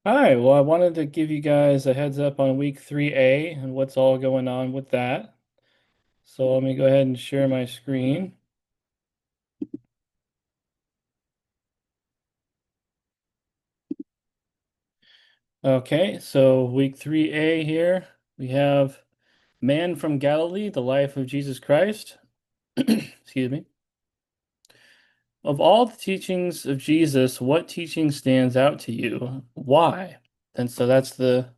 Hi, well, I wanted to give you guys a heads up on week 3A and what's all going on with that. So let me go ahead and share my screen. Okay, so week 3A here, we have Man from Galilee, the life of Jesus Christ. Excuse me. Of all the teachings of Jesus, what teaching stands out to you? Why? And so that's the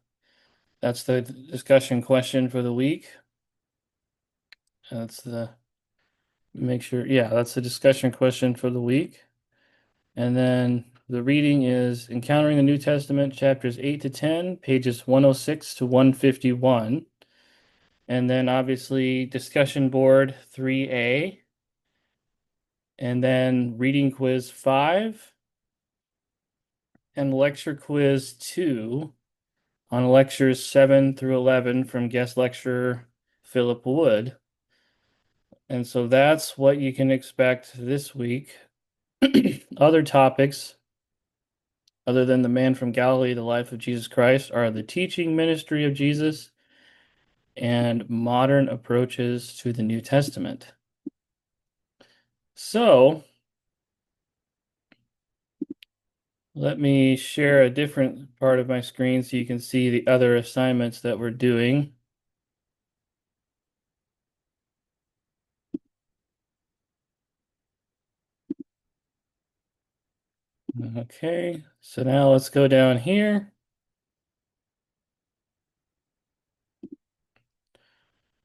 discussion question for the week. That's the make sure, yeah, that's the discussion question for the week. And then the reading is Encountering the New Testament, chapters 8 to 10, pages 106 to 151. And then obviously discussion board 3A. And then reading quiz 5 and lecture quiz 2 on lectures 7 through 11 from guest lecturer Philip Wood. And so that's what you can expect this week. Other topics other than the Man from Galilee, the life of Jesus Christ, are the teaching ministry of Jesus and modern approaches to the New Testament. So let me share a different part of my screen so you can see the other assignments that we're doing. Okay, so now let's go down here.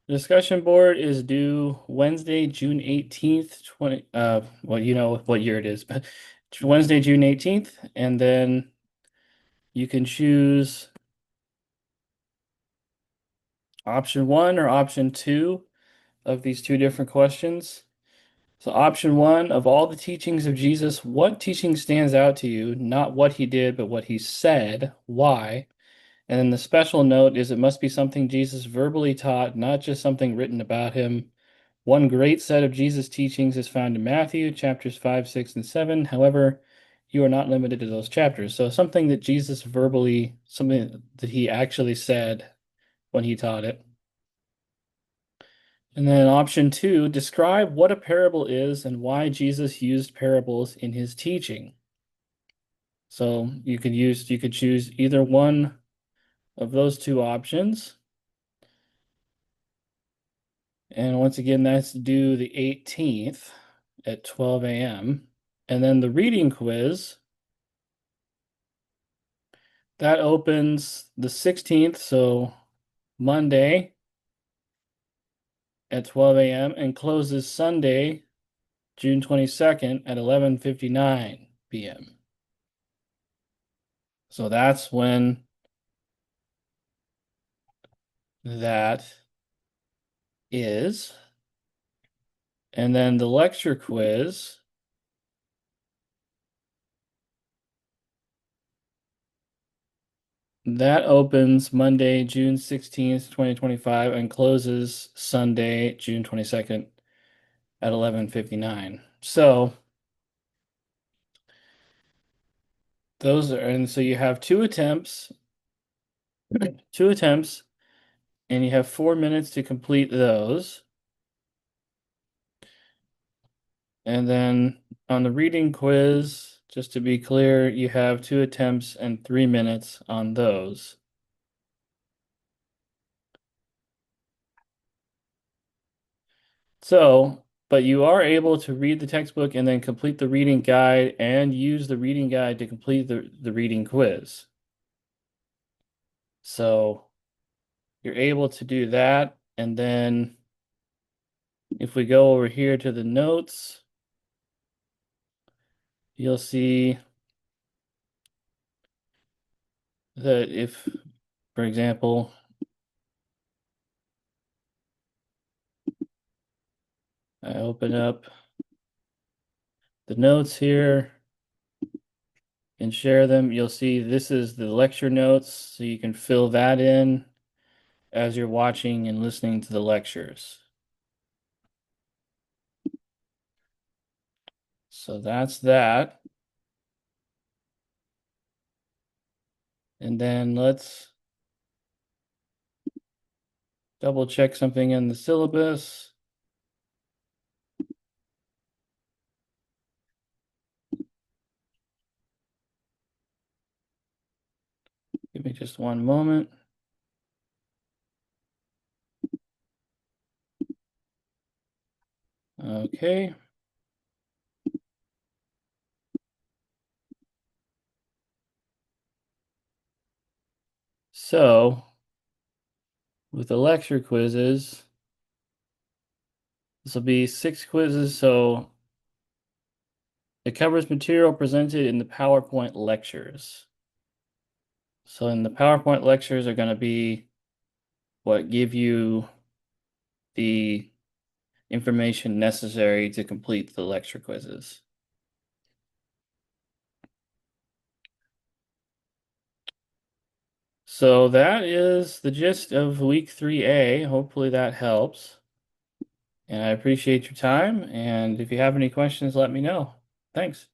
The discussion board is due Wednesday, June 18th, 20 well, you know what year it is, but Wednesday, June 18th, and then you can choose option 1 or option 2 of these two different questions. So option 1, of all the teachings of Jesus, what teaching stands out to you? Not what he did, but what he said. Why? And then the special note is it must be something Jesus verbally taught, not just something written about him. One great set of Jesus' teachings is found in Matthew, chapters 5, 6, and 7. However, you are not limited to those chapters. So something that Jesus verbally, something that he actually said when he taught it. And then option 2, describe what a parable is and why Jesus used parables in his teaching. So you could choose either one of those two options. And once again, that's due the 18th at 12 a.m. And then the reading quiz, that opens the 16th, so Monday at 12 a.m. and closes Sunday, June 22nd at 11:59 p.m. So that's when that is. And then the lecture quiz, that opens Monday, June 16th, 2025, and closes Sunday, June 22nd at 11:59. So those are, and so you have two attempts, and you have 4 minutes to complete those. And then on the reading quiz, just to be clear, you have two attempts and 3 minutes on those. So, but you are able to read the textbook and then complete the reading guide and use the reading guide to complete the reading quiz. So you're able to do that. And then if we go over here to the notes, you'll see that if, for example, I open up the notes here and share them, you'll see this is the lecture notes. So you can fill that in as you're watching and listening to the lectures. So that's that. And then let's double check something in the syllabus. Give me just one moment. Okay. So, with the lecture quizzes, this will be 6 quizzes, so it covers material presented in the PowerPoint lectures. So in the PowerPoint lectures are going to be what give you the information necessary to complete the lecture quizzes. So that is the gist of week 3A. Hopefully that helps. And I appreciate your time. And if you have any questions, let me know. Thanks.